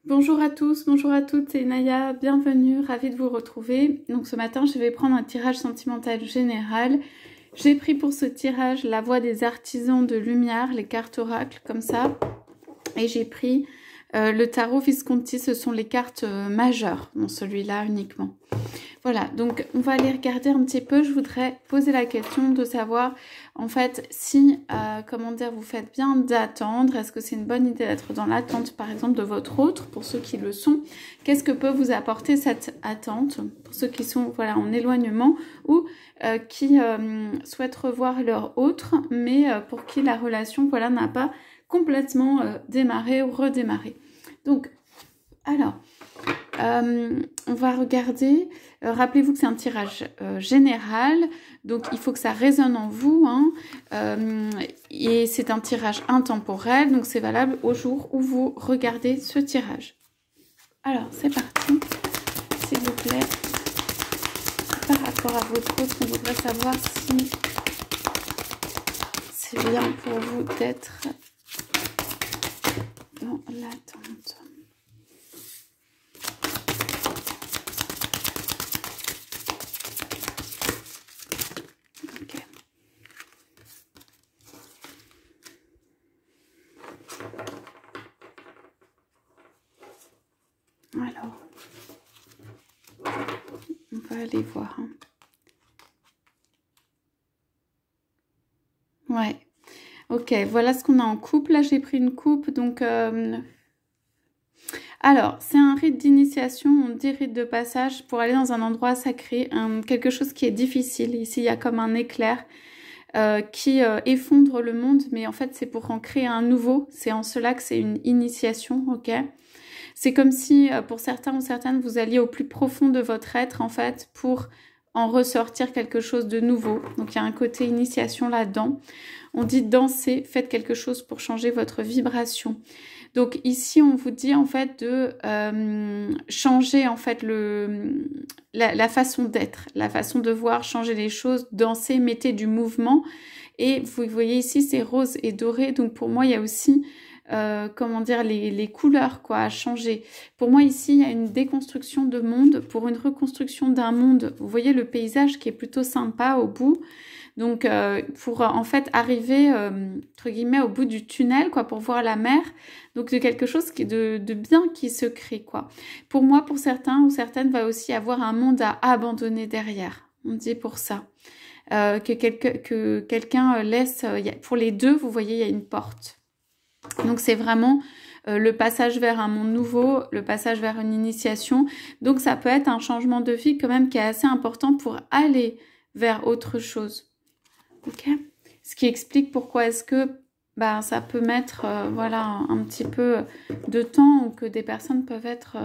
Bonjour à tous, bonjour à toutes, c'est Naya, bienvenue, ravie de vous retrouver. Donc ce matin, je vais prendre un tirage sentimental général. J'ai pris pour ce tirage la voix des artisans de lumière, les cartes oracles comme ça. Et j'ai pris le tarot Visconti, ce sont les cartes majeures, dans celui-là uniquement. Voilà, donc on va aller regarder un petit peu. Je voudrais poser la question de savoir, en fait, si, comment dire, vous faites bien d'attendre. Est-ce que c'est une bonne idée d'être dans l'attente, par exemple, de votre autre, pour ceux qui le sont? Qu'est-ce que peut vous apporter cette attente, pour ceux qui sont, voilà, en éloignement, ou qui souhaitent revoir leur autre, mais pour qui la relation, voilà, n'a pas complètement démarré ou redémarré. Donc, alors... on va regarder, rappelez-vous que c'est un tirage général, donc il faut que ça résonne en vous, hein, et c'est un tirage intemporel, donc c'est valable au jour où vous regardez ce tirage. Alors, c'est parti, s'il vous plaît. Par rapport à votre autre, on voudrait savoir si c'est bien pour vous d'être dans l'attente. Alors, on va aller voir. Hein. Ouais. Ok, voilà ce qu'on a en coupe. Là, j'ai pris une coupe. Donc, alors, c'est un rite d'initiation. On dit rite de passage pour aller dans un endroit sacré. Quelque chose qui est difficile. Ici, il y a comme un éclair qui effondre le monde. Mais en fait, c'est pour en créer un nouveau. C'est en cela que c'est une initiation. Ok. C'est comme si, pour certains ou certaines, vous alliez au plus profond de votre être, en fait, pour en ressortir quelque chose de nouveau. Donc, il y a un côté initiation là-dedans. On dit danser, faites quelque chose pour changer votre vibration. Donc, ici, on vous dit, en fait, de changer, en fait, la façon d'être, la façon de voir, changer les choses, danser, mettez du mouvement. Et vous voyez ici, c'est rose et doré. Donc, pour moi, il y a aussi... comment dire, les couleurs quoi, à changer. Pour moi ici, il y a une déconstruction de monde pour une reconstruction d'un monde. Vous voyez le paysage qui est plutôt sympa au bout. Donc pour en fait arriver entre guillemets au bout du tunnel quoi, pour voir la mer. Donc de quelque chose qui est de bien qui se crée quoi. Pour moi, pour certains ou certaines, va aussi avoir un monde à abandonner derrière. On dit pour ça. Que quelqu'un laisse, pour les deux, vous voyez, il y a une porte. Donc c'est vraiment le passage vers un monde nouveau, le passage vers une initiation. Donc ça peut être un changement de vie quand même qui est assez important pour aller vers autre chose. Ok ? Ce qui explique pourquoi est-ce que ça peut mettre voilà, un petit peu de temps ou que des personnes peuvent être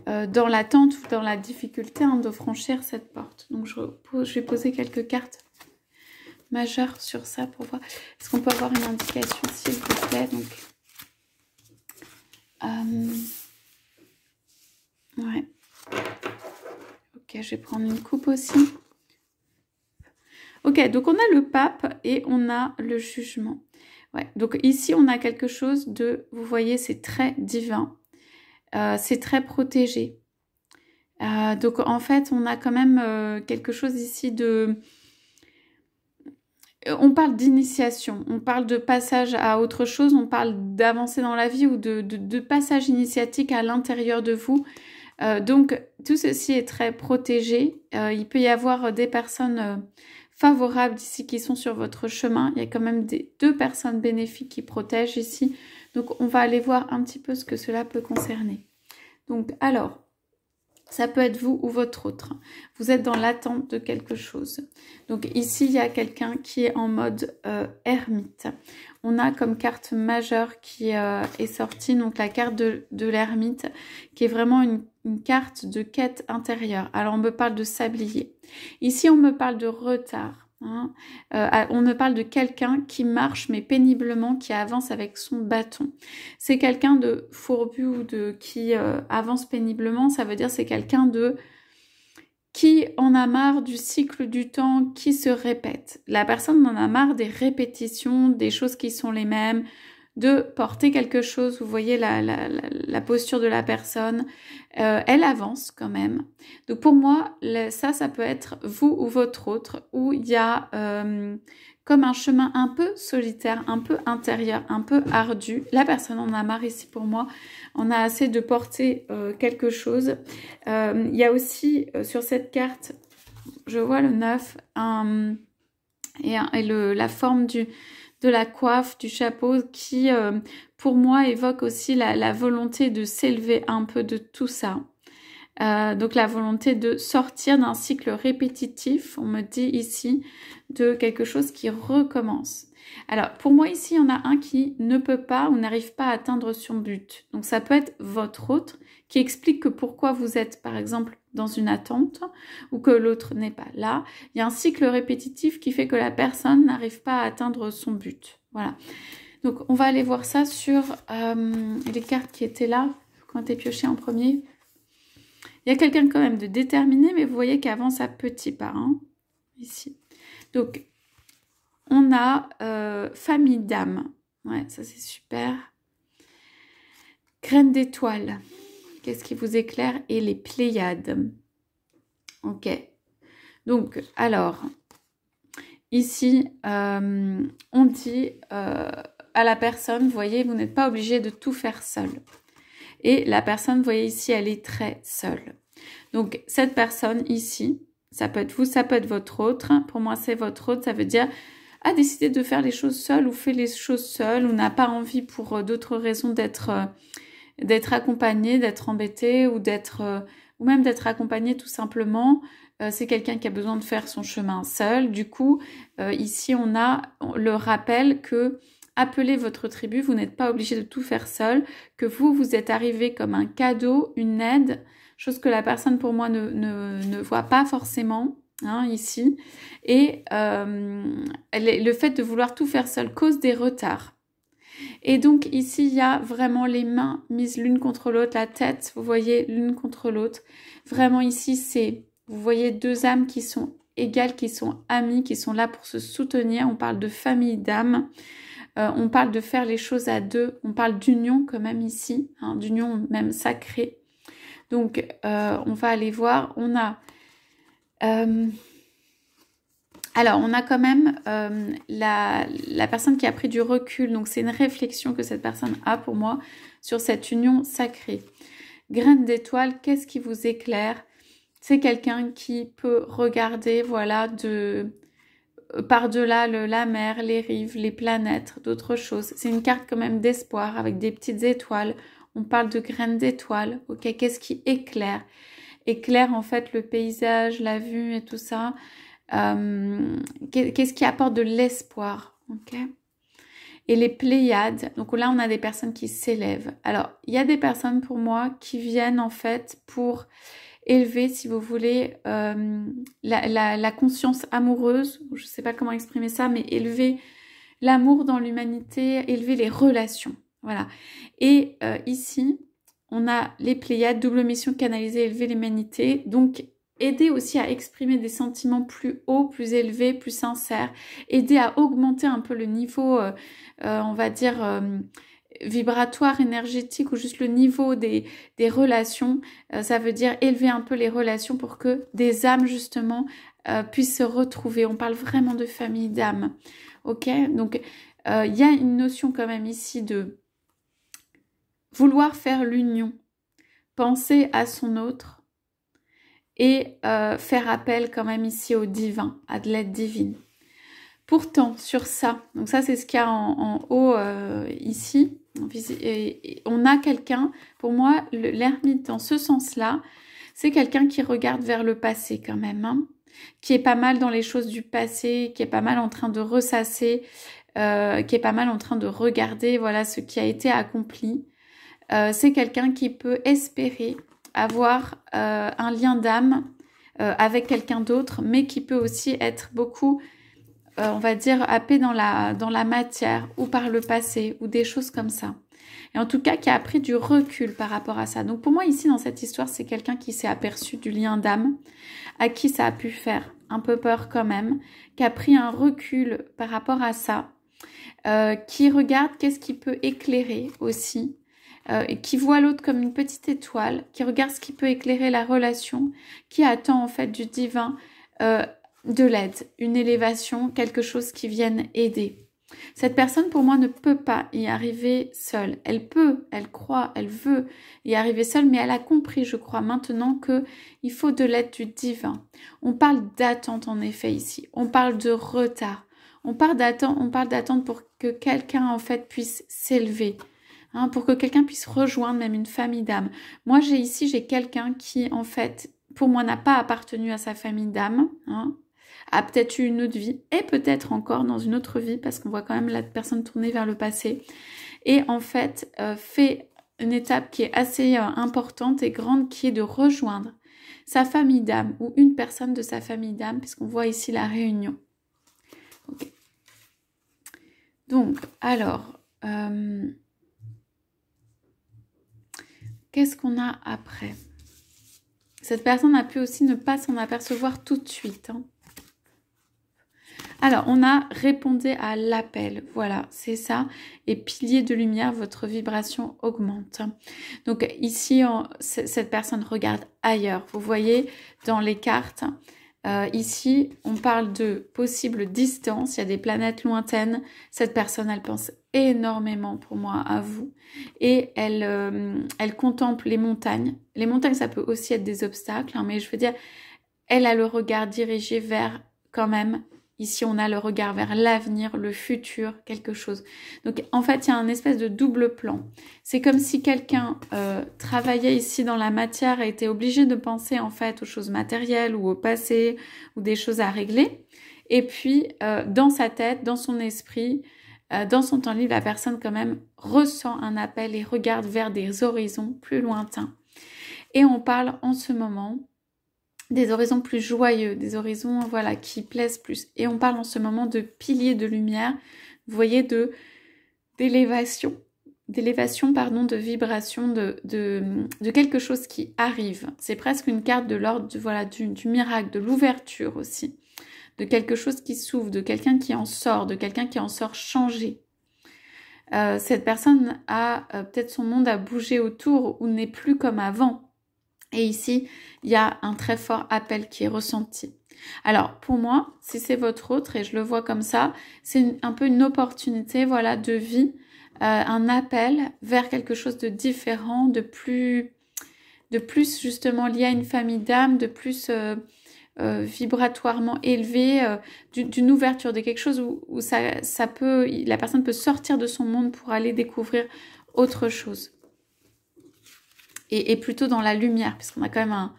dans l'attente ou dans la difficulté de franchir cette porte. Donc je vais poser quelques cartes majeures sur ça pour voir. Est-ce qu'on peut avoir une indication s'il vous plaît? Donc, ouais. Ok, je vais prendre une coupe aussi. Ok, donc on a le pape et on a le jugement. Ouais, donc ici on a quelque chose de, vous voyez, c'est très divin. C'est très protégé. Donc en fait, on a quand même quelque chose ici de... On parle d'initiation, on parle de passage à autre chose, on parle d'avancer dans la vie ou de passage initiatique à l'intérieur de vous. Donc, tout ceci est très protégé. Il peut y avoir des personnes favorables ici qui sont sur votre chemin. Il y a quand même deux personnes bénéfiques qui protègent ici. Donc, on va aller voir un petit peu ce que cela peut concerner. Donc, alors... Ça peut être vous ou votre autre. Vous êtes dans l'attente de quelque chose. Donc ici, il y a quelqu'un qui est en mode ermite. On a comme carte majeure qui est sortie, donc la carte de l'ermite, qui est vraiment une carte de quête intérieure. Alors on me parle de sablier. Ici, on me parle de retard. Hein. On me parle de quelqu'un qui marche mais péniblement, qui avance avec son bâton. C'est quelqu'un de fourbu ou qui avance péniblement, ça veut dire c'est quelqu'un de qui en a marre du cycle du temps qui se répète. La personne en a marre des répétitions, des choses qui sont les mêmes, de porter quelque chose. Vous voyez la posture de la personne. Elle avance quand même. Donc pour moi, ça peut être vous ou votre autre, où il y a comme un chemin un peu solitaire, un peu intérieur, un peu ardu. La personne en a marre ici pour moi. On a assez de porter quelque chose. Il y a aussi sur cette carte, je vois le 9, la forme de la coiffe, du chapeau qui, pour moi, évoque aussi la volonté de s'élever un peu de tout ça. Donc la volonté de sortir d'un cycle répétitif, on me dit ici, de quelque chose qui recommence. Alors pour moi ici, il y en a un qui ne peut pas ou n'arrive pas à atteindre son but. Donc ça peut être votre autre qui explique que pourquoi vous êtes par exemple dans une attente ou que l'autre n'est pas là. Il y a un cycle répétitif qui fait que la personne n'arrive pas à atteindre son but. Voilà. Donc on va aller voir ça sur les cartes qui étaient là quand tu es pioché en premier. Il y a quelqu'un quand même de déterminé, mais vous voyez qu'il avance à petits pas, hein, ici. Donc, on a famille d'âme. Ouais, ça c'est super. Graines d'étoiles. Qu'est-ce qui vous éclaire? Et les Pléiades. Ok. Donc, alors, ici, on dit à la personne, vous voyez, vous n'êtes pas obligé de tout faire seul. Et la personne, vous voyez ici, elle est très seule. Donc, cette personne ici, ça peut être vous, ça peut être votre autre. Pour moi, c'est votre autre. Ça veut dire a décidé de faire les choses seule ou fait les choses seule ou n'a pas envie pour d'autres raisons d'être accompagné, d'être embêté ou même d'être accompagné tout simplement. C'est quelqu'un qui a besoin de faire son chemin seul. Du coup, ici, on a le rappel que appelez votre tribu, vous n'êtes pas obligé de tout faire seul, que vous êtes arrivé comme un cadeau, une aide, chose que la personne pour moi ne voit pas forcément, hein, ici. Et le fait de vouloir tout faire seul cause des retards. Et donc ici, il y a vraiment les mains mises l'une contre l'autre, la tête, vous voyez, l'une contre l'autre. Vraiment ici, vous voyez deux âmes qui sont égales, qui sont amies, qui sont là pour se soutenir. On parle de famille d'âmes. On parle de faire les choses à deux, on parle d'union quand même ici, hein, d'union même sacrée. Donc, on va aller voir, on a quand même la personne qui a pris du recul, donc c'est une réflexion que cette personne a pour moi sur cette union sacrée. Graine d'étoile, qu'est-ce qui vous éclaire? C'est quelqu'un qui peut regarder, voilà, par-delà la mer, les rives, les planètes, d'autres choses. C'est une carte quand même d'espoir avec des petites étoiles. On parle de graines d'étoiles. Ok, qu'est-ce qui éclaire? Éclaire en fait le paysage, la vue et tout ça. Qu'est-ce qui apporte de l'espoir? Ok. Et les Pléiades. Donc là, on a des personnes qui s'élèvent. Alors, il y a des personnes pour moi qui viennent en fait pour élever, si vous voulez, la conscience amoureuse, je ne sais pas comment exprimer ça, mais élever l'amour dans l'humanité, élever les relations. Voilà. Et ici, on a les Pléiades, double mission canalisée, élever l'humanité. Donc, aider aussi à exprimer des sentiments plus hauts, plus élevés, plus sincères. Aider à augmenter un peu le niveau, on va dire vibratoire, énergétique ou juste le niveau des relations. Ça veut dire élever un peu les relations pour que des âmes justement puissent se retrouver. On parle vraiment de famille d'âmes. Ok, donc il y a une notion quand même ici de vouloir faire l'union, penser à son autre et faire appel quand même ici au divin, à de l'aide divine. Pourtant, sur ça, donc ça c'est ce qu'il y a en haut ici, et on a quelqu'un, pour moi, l'ermite dans ce sens-là, c'est quelqu'un qui regarde vers le passé quand même, hein, qui est pas mal dans les choses du passé, qui est pas mal en train de ressasser, qui est pas mal en train de regarder voilà, ce qui a été accompli. C'est quelqu'un qui peut espérer avoir un lien d'âme avec quelqu'un d'autre, mais qui peut aussi être beaucoup... on va dire, happé dans la matière ou par le passé ou des choses comme ça. Et en tout cas, qui a pris du recul par rapport à ça. Donc pour moi, ici, dans cette histoire, c'est quelqu'un qui s'est aperçu du lien d'âme, à qui ça a pu faire un peu peur quand même, qui a pris un recul par rapport à ça, qui regarde qu'est-ce qui peut éclairer aussi, et qui voit l'autre comme une petite étoile, qui regarde ce qui peut éclairer la relation, qui attend en fait du divin de l'aide, une élévation, quelque chose qui vienne aider. Cette personne, pour moi, ne peut pas y arriver seule. Elle peut, elle croit, elle veut y arriver seule, mais elle a compris, je crois, maintenant qu'il faut de l'aide du divin. On parle d'attente, en effet, ici. On parle de retard. On parle d'attente pour que quelqu'un, en fait, puisse s'élever. Hein, pour que quelqu'un puisse rejoindre même une famille d'âmes. Moi, j'ai quelqu'un qui, en fait, pour moi, n'a pas appartenu à sa famille d'âmes, hein, a peut-être eu une autre vie, et peut-être encore dans une autre vie, parce qu'on voit quand même la personne tourner vers le passé, et en fait, fait une étape qui est assez importante et grande, qui est de rejoindre sa famille d'âmes, ou une personne de sa famille d'âmes, puisqu'on voit ici la réunion. Okay. Donc, alors... qu'est-ce qu'on a après? Cette personne a pu aussi ne pas s'en apercevoir tout de suite. Hein. Alors, on a répondu à l'appel. Voilà, c'est ça. Et pilier de lumière, votre vibration augmente. Donc ici, cette personne regarde ailleurs. Vous voyez dans les cartes, ici, on parle de possible distance. Il y a des planètes lointaines. Cette personne, elle pense énormément pour moi à vous. Et elle contemple les montagnes. Les montagnes, ça peut aussi être des obstacles. Hein, mais je veux dire, elle a le regard dirigé vers quand même... Ici, on a le regard vers l'avenir, le futur, quelque chose. Donc, en fait, il y a un espèce de double plan. C'est comme si quelqu'un travaillait ici dans la matière et était obligé de penser, en fait, aux choses matérielles ou au passé ou des choses à régler. Et puis, dans sa tête, dans son esprit, dans son temps libre, la personne, quand même, ressent un appel et regarde vers des horizons plus lointains. Et on parle en ce moment... des horizons plus joyeux, des horizons voilà qui plaisent plus. Et on parle en ce moment de piliers de lumière, vous voyez, d'élévation, pardon, de vibration, de quelque chose qui arrive. C'est presque une carte de l'ordre voilà, du miracle, de l'ouverture aussi, de quelque chose qui s'ouvre, de quelqu'un qui en sort, de quelqu'un qui en sort changé. Cette personne a peut-être son monde à bouger autour ou n'est plus comme avant. Et ici, il y a un très fort appel qui est ressenti. Alors, pour moi, si c'est votre autre, et je le vois comme ça, c'est un peu une opportunité, voilà, de vie, un appel vers quelque chose de différent, de plus justement lié à une famille d'âmes, de plus vibratoirement élevé, d'une ouverture, de quelque chose où la personne peut sortir de son monde pour aller découvrir autre chose. Et plutôt dans la lumière, puisqu'on a quand même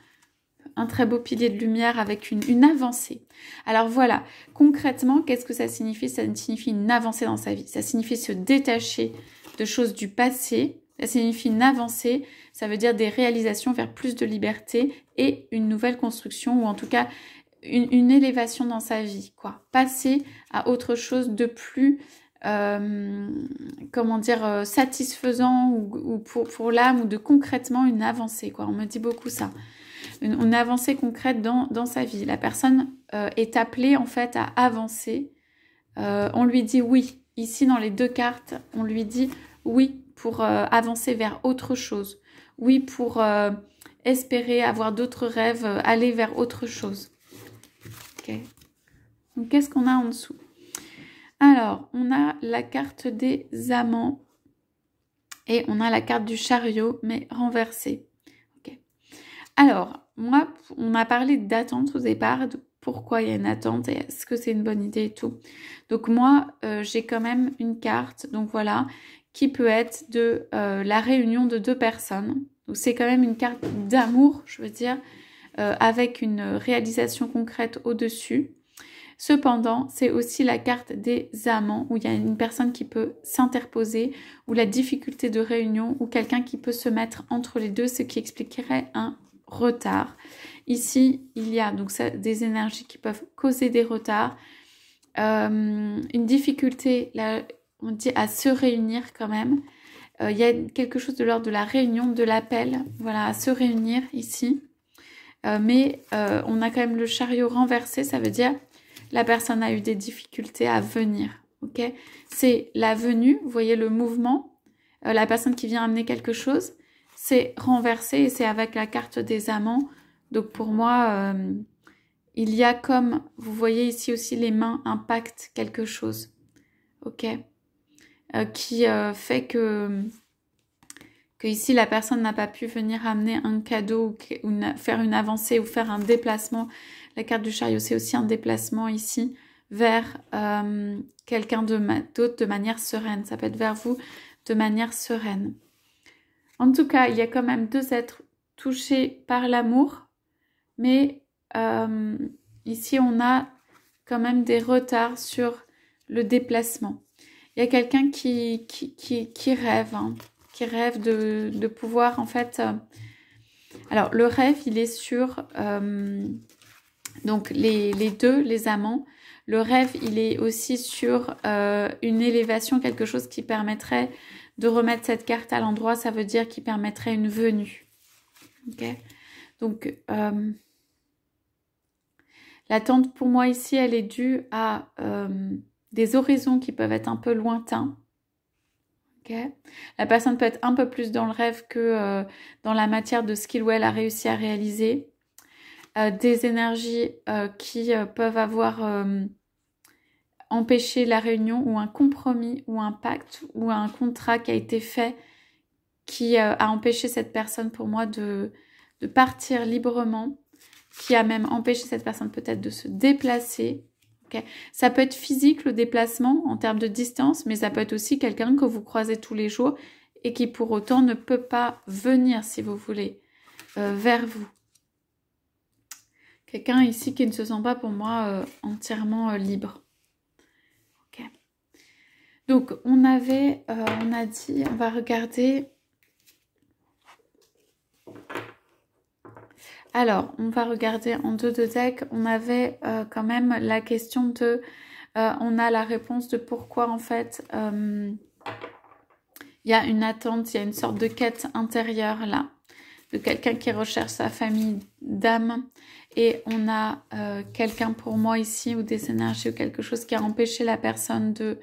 un très beau pilier de lumière avec une avancée. Alors voilà, concrètement, qu'est-ce que ça signifie? Ça signifie une avancée dans sa vie. Ça signifie se détacher de choses du passé. Ça signifie une avancée, ça veut dire des réalisations vers plus de liberté et une nouvelle construction, ou en tout cas une élévation dans sa vie, quoi. Passer à autre chose de plus... comment dire, satisfaisant ou pour l'âme, ou de concrètement une avancée, quoi. On me dit beaucoup ça. Une avancée concrète dans sa vie. La personne est appelée en fait à avancer. On lui dit oui. Ici dans les deux cartes, on lui dit oui pour avancer vers autre chose. Oui pour espérer avoir d'autres rêves, aller vers autre chose. Ok. Donc qu'est-ce qu'on a en dessous? Alors, on a la carte des amants et on a la carte du chariot, mais renversée. Okay. Alors, moi, on a parlé d'attente au départ, de pourquoi il y a une attente et est-ce que c'est une bonne idée et tout. Donc moi, j'ai quand même une carte, donc voilà, qui peut être de la réunion de deux personnes. Donc c'est quand même une carte d'amour, je veux dire, avec une réalisation concrète au-dessus. Cependant, c'est aussi la carte des amants, où il y a une personne qui peut s'interposer, ou la difficulté de réunion, ou quelqu'un qui peut se mettre entre les deux, ce qui expliquerait un retard. Ici, il y a donc des énergies qui peuvent causer des retards, une difficulté, là, on dit à se réunir quand même. Il y a quelque chose de l'ordre de la réunion, de l'appel, voilà, à se réunir ici. Mais on a quand même le chariot renversé, ça veut dire la personne a eu des difficultés à venir, ok? C'est la venue, vous voyez le mouvement, la personne qui vient amener quelque chose, c'est renversé et c'est avec la carte des amants. Donc pour moi, il y a comme, vous voyez ici aussi, les mains impactent quelque chose, ok, qui fait que ici la personne n'a pas pu venir amener un cadeau ou faire une avancée ou faire un déplacement. La carte du chariot, c'est aussi un déplacement ici vers quelqu'un d'autre de manière sereine. Ça peut être vers vous de manière sereine. En tout cas, il y a quand même deux êtres touchés par l'amour, mais ici on a quand même des retards sur le déplacement. Il y a quelqu'un qui rêve, hein, qui rêve de pouvoir en fait... alors le rêve, il est sur donc les deux, les amants. Le rêve, il est aussi sur une élévation, quelque chose qui permettrait de remettre cette carte à l'endroit. Ça veut dire qui permettrait une venue. Ok. Donc l'attente pour moi ici, elle est due à des horizons qui peuvent être un peu lointains. Okay. La personne peut être un peu plus dans le rêve que dans la matière de ce qu'il ou elle a réussi à réaliser. Des énergies qui peuvent avoir empêché la réunion ou un compromis ou un pacte ou un contrat qui a été fait qui a empêché cette personne pour moi de partir librement, qui a même empêché cette personne peut-être de se déplacer. Okay. Ça peut être physique le déplacement en termes de distance, mais ça peut être aussi quelqu'un que vous croisez tous les jours et qui pour autant ne peut pas venir, si vous voulez, vers vous. Quelqu'un ici qui ne se sent pas pour moi entièrement libre. Okay. Donc on a dit, on va regarder. Alors, on va regarder en deux decks. On avait quand même la question de... on a la réponse de pourquoi, en fait, il y a une attente, il y a une sorte de quête intérieure, là, de quelqu'un qui recherche sa famille d'âme. Et on a quelqu'un pour moi ici, ou des énergies, ou quelque chose qui a empêché la personne de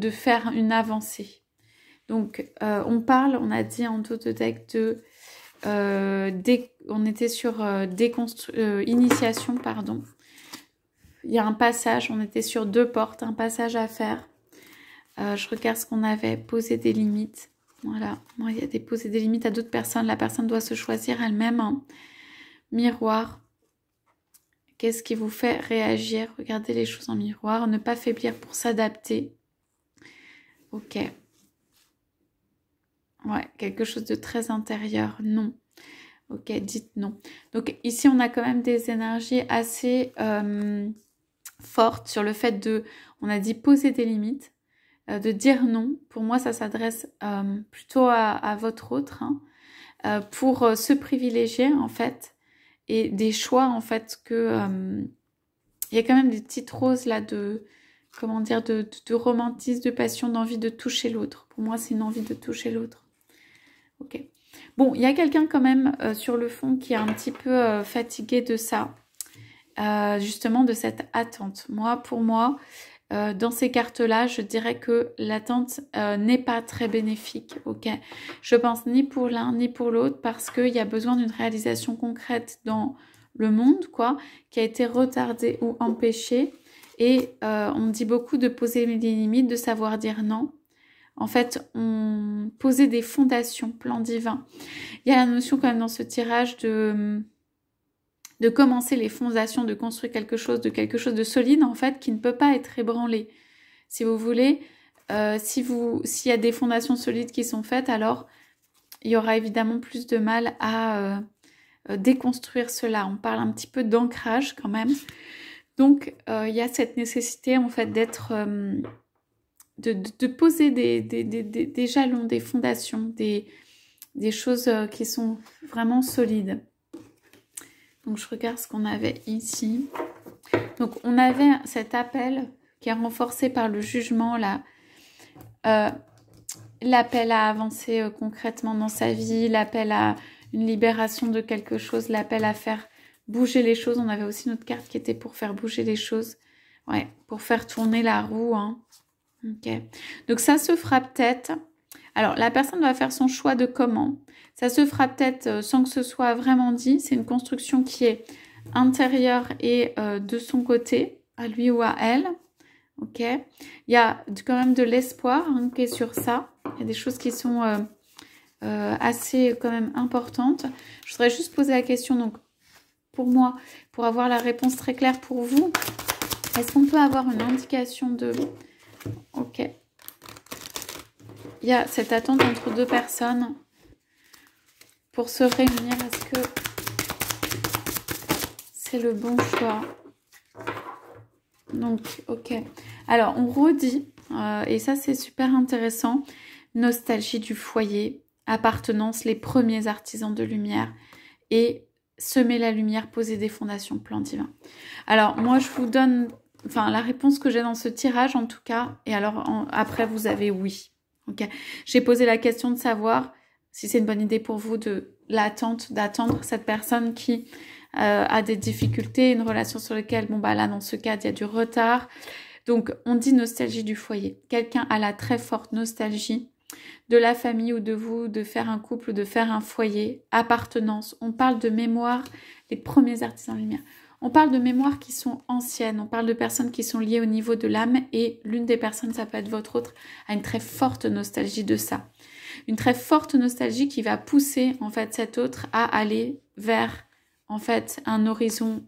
faire une avancée. Donc, on parle, on a dit en deux decks de... on était sur initiation, pardon. Il y a un passage, on était sur deux portes, un passage à faire. Je regarde ce qu'on avait, poser des limites. Voilà, moi il y a des poser des limites à d'autres personnes. La personne doit se choisir elle-même. Hein. Miroir. Qu'est-ce qui vous fait réagir? Regardez les choses en miroir. Ne pas faiblir pour s'adapter. Ok. Ouais, quelque chose de très intérieur, non. Ok, dites non. Donc ici, on a quand même des énergies assez fortes sur le fait de, on a dit poser des limites, de dire non. Pour moi, ça s'adresse plutôt à votre autre, hein, pour se privilégier en fait, et des choix en fait que... il y a quand même des petites roses là de... comment dire, de romantisme, de passion, d'envie de toucher l'autre. Pour moi, c'est une envie de toucher l'autre. Ok. Bon, il y a quelqu'un quand même sur le fond qui est un petit peu fatigué de ça, justement de cette attente. Moi, pour moi, dans ces cartes-là, je dirais que l'attente n'est pas très bénéfique. Ok. Je pense ni pour l'un ni pour l'autre parce qu'il y a besoin d'une réalisation concrète dans le monde, quoi, qui a été retardée ou empêchée. Et on me dit beaucoup de poser des limites, de savoir dire non. En fait, on posait des fondations, plan divin. Il y a la notion quand même dans ce tirage de commencer les fondations, de construire quelque chose de solide, en fait, qui ne peut pas être ébranlé. Si vous voulez, s'il y a des fondations solides qui sont faites, alors il y aura évidemment plus de mal à déconstruire cela. On parle un petit peu d'ancrage quand même. Donc, il y a cette nécessité, en fait, d'être... de poser des jalons, des fondations, des choses qui sont vraiment solides. Donc, je regarde ce qu'on avait ici. Donc, on avait cet appel qui est renforcé par le jugement, là. L'appel à avancer concrètement dans sa vie, l'appel à une libération de quelque chose, l'appel à faire bouger les choses. On avait aussi notre carte qui était pour faire bouger les choses. Ouais, pour faire tourner la roue, hein. Ok. Donc ça se fera peut-être. Alors la personne va faire son choix de comment. Ça se fera peut-être sans que ce soit vraiment dit. C'est une construction qui est intérieure et de son côté, à lui ou à elle. Ok. Il y a quand même de l'espoir hein, qui est sur ça. Il y a des choses qui sont assez quand même importantes. Je voudrais juste poser la question, donc pour moi, pour avoir la réponse très claire pour vous, est-ce qu'on peut avoir une indication de... Ok. Il y a cette attente entre deux personnes pour se réunir. Est-ce que c'est le bon choix? Donc, ok. Alors, on redit, et ça c'est super intéressant, nostalgie du foyer, appartenance, les premiers artisans de lumière, et semer la lumière, poser des fondations, plan divin. Alors, moi je vous donne, enfin la réponse que j'ai dans ce tirage en tout cas, et alors après vous avez oui. Ok. J'ai posé la question de savoir si c'est une bonne idée pour vous de d'attendre cette personne qui a des difficultés, une relation sur laquelle, bon bah là dans ce cas il y a du retard. Donc on dit nostalgie du foyer. Quelqu'un a la très forte nostalgie de la famille ou de vous, de faire un couple, de faire un foyer, appartenance. On parle de mémoire, les premiers artisans de lumière. On parle de mémoires qui sont anciennes, on parle de personnes qui sont liées au niveau de l'âme et l'une des personnes, ça peut être votre autre, a une très forte nostalgie de ça. Une très forte nostalgie qui va pousser en fait cet autre à aller vers en fait un horizon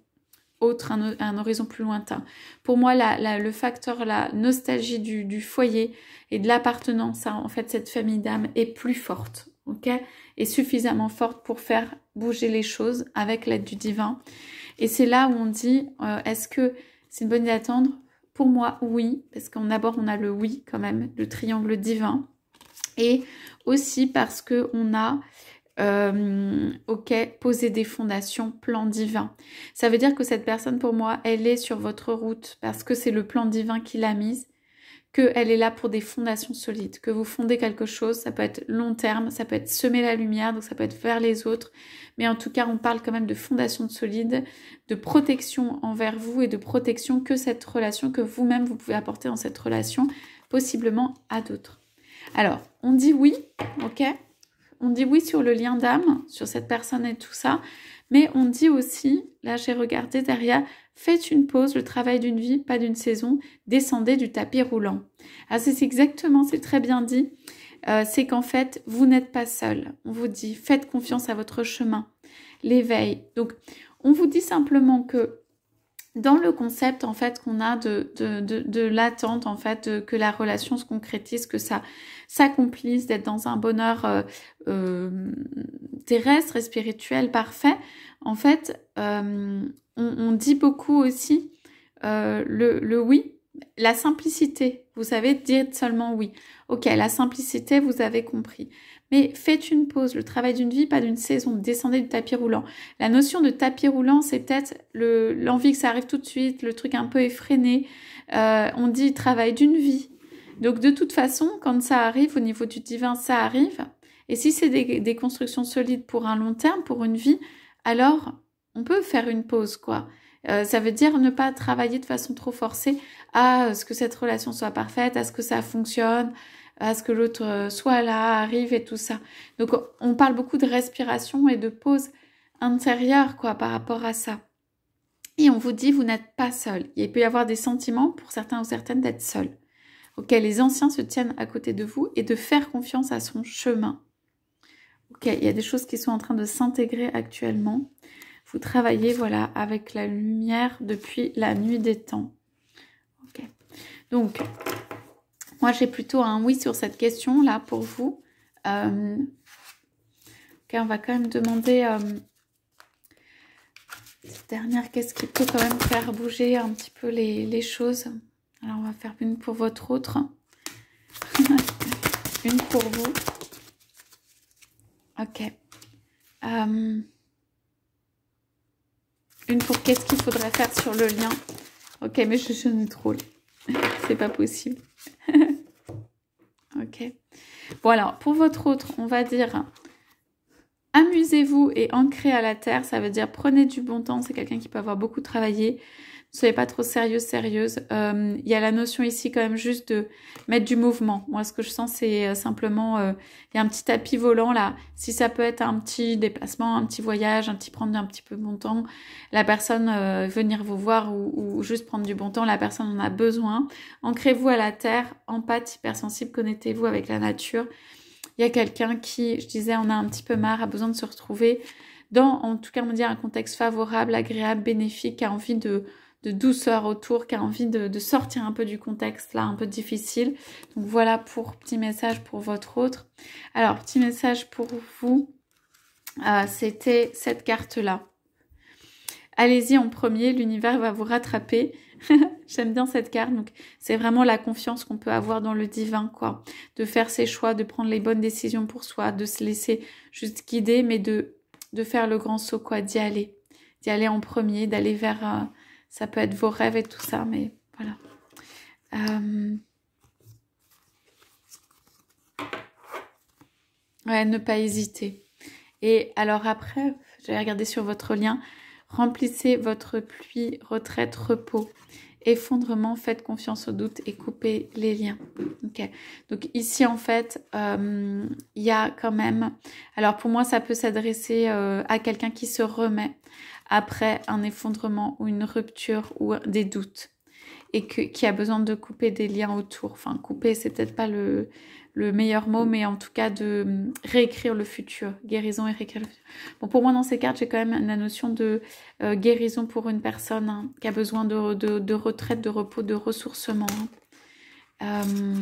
autre, un horizon plus lointain. Pour moi, le facteur, la nostalgie du foyer et de l'appartenance à en fait cette famille d'âme est plus forte, ok, et suffisamment forte pour faire bouger les choses avec l'aide du divin. Et c'est là où on dit, est-ce que c'est une bonne idée d'attendre? Pour moi, oui, parce qu'on d'abord on a le oui quand même, le triangle divin, et aussi parce que on a ok, poser des fondations, plan divin. Ça veut dire que cette personne, pour moi, elle est sur votre route parce que c'est le plan divin qui l'a mise, qu'elle est là pour des fondations solides, que vous fondez quelque chose, ça peut être long terme, ça peut être semer la lumière, donc ça peut être vers les autres, mais en tout cas, on parle quand même de fondations solides, de protection envers vous et de protection que cette relation, que vous-même, vous pouvez apporter dans cette relation, possiblement à d'autres. Alors, on dit oui, ok ? On dit oui sur le lien d'âme, sur cette personne et tout ça, mais on dit aussi, là j'ai regardé derrière, faites une pause, le travail d'une vie, pas d'une saison, descendez du tapis roulant. Alors c'est exactement, c'est très bien dit, c'est qu'en fait, vous n'êtes pas seul. On vous dit, faites confiance à votre chemin, l'éveil. Donc, on vous dit simplement que dans le concept en fait qu'on a de l'attente en fait que la relation se concrétise, que ça s'accomplisse, d'être dans un bonheur terrestre et spirituel parfait, en fait on dit beaucoup aussi le oui, la simplicité, vous savez, dites seulement oui. Ok, la simplicité, vous avez compris. Mais faites une pause, le travail d'une vie, pas d'une saison, descendez du tapis roulant. La notion de tapis roulant, c'est peut-être l'envie que ça arrive tout de suite, le truc un peu effréné. On dit travail d'une vie. Donc de toute façon, quand ça arrive, au niveau du divin, ça arrive. Et si c'est des constructions solides pour un long terme, pour une vie, alors on peut faire une pause, quoi. Ça veut dire ne pas travailler de façon trop forcée à ce que cette relation soit parfaite, à ce que ça fonctionne, à ce que l'autre soit là, arrive et tout ça. Donc on parle beaucoup de respiration et de pause intérieure quoi par rapport à ça. Et on vous dit vous n'êtes pas seul. Il peut y avoir des sentiments pour certains ou certaines d'être seul. Ok, les anciens se tiennent à côté de vous et de faire confiance à son chemin. Ok, il y a des choses qui sont en train de s'intégrer actuellement. Vous travaillez voilà avec la lumière depuis la nuit des temps. Ok, donc moi, j'ai plutôt un oui sur cette question-là pour vous. Ok, on va quand même demander cette dernière, qu'est-ce qui peut quand même faire bouger un petit peu les choses. Alors, on va faire une pour votre autre. Une pour vous. Ok. Une pour qu'est-ce qu'il faudrait faire sur le lien. Ok, mais je ne troll. C'est pas possible. Ok. Bon alors, pour votre autre, on va dire amusez-vous et ancrez à la terre. Ça veut dire prenez du bon temps. C'est quelqu'un qui peut avoir beaucoup travaillé. soyez pas trop sérieuse. Il y a la notion ici quand même juste de mettre du mouvement. Moi, ce que je sens, c'est simplement, il y a un petit tapis volant là. Si ça peut être un petit déplacement, un petit voyage, prendre un petit peu de bon temps, la personne venir vous voir ou juste prendre du bon temps, la personne en a besoin. Ancrez-vous à la terre, empathe, hypersensible, connectez-vous avec la nature. Il y a quelqu'un qui, je disais, en a un petit peu marre, a besoin de se retrouver dans, en tout cas, on va dire, un contexte favorable, agréable, bénéfique, qui a envie de douceur autour, qui a envie de sortir un peu du contexte là, un peu difficile. Donc voilà pour petit message pour votre autre. Alors, petit message pour vous, c'était cette carte-là. Allez-y en premier, l'univers va vous rattraper. J'aime bien cette carte, donc c'est vraiment la confiance qu'on peut avoir dans le divin, quoi. De faire ses choix, de prendre les bonnes décisions pour soi, de se laisser juste guider, mais de faire le grand saut, quoi, d'y aller en premier, d'aller vers, ça peut être vos rêves et tout ça, mais voilà. Ouais, ne pas hésiter. Et alors après, j'allais regarder sur votre lien, remplissez votre pluie, retraite, repos. Effondrement, faites confiance au doute et coupez les liens. Ok. Donc ici, en fait, il y a quand même... Alors pour moi, ça peut s'adresser à quelqu'un qui se remet après un effondrement ou une rupture ou des doutes et qui a besoin de couper des liens autour. Enfin, couper, c'est peut-être pas le meilleur mot, mais en tout cas de réécrire le futur. Guérison et réécrire le futur. Bon, pour moi, dans ces cartes, j'ai quand même la notion de guérison pour une personne hein, qui a besoin de retraite, de repos, de ressourcement. Ouais.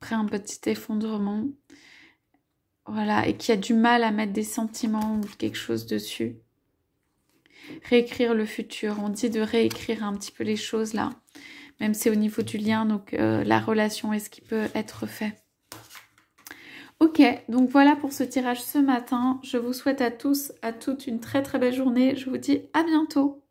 Après un petit effondrement. Voilà, et qui a du mal à mettre des sentiments ou quelque chose dessus. Réécrire le futur. On dit de réécrire un petit peu les choses là. Même si c'est au niveau du lien, donc la relation est ce qui peut être fait. Ok, donc voilà pour ce tirage ce matin. Je vous souhaite à tous, à toutes une très très belle journée. Je vous dis à bientôt.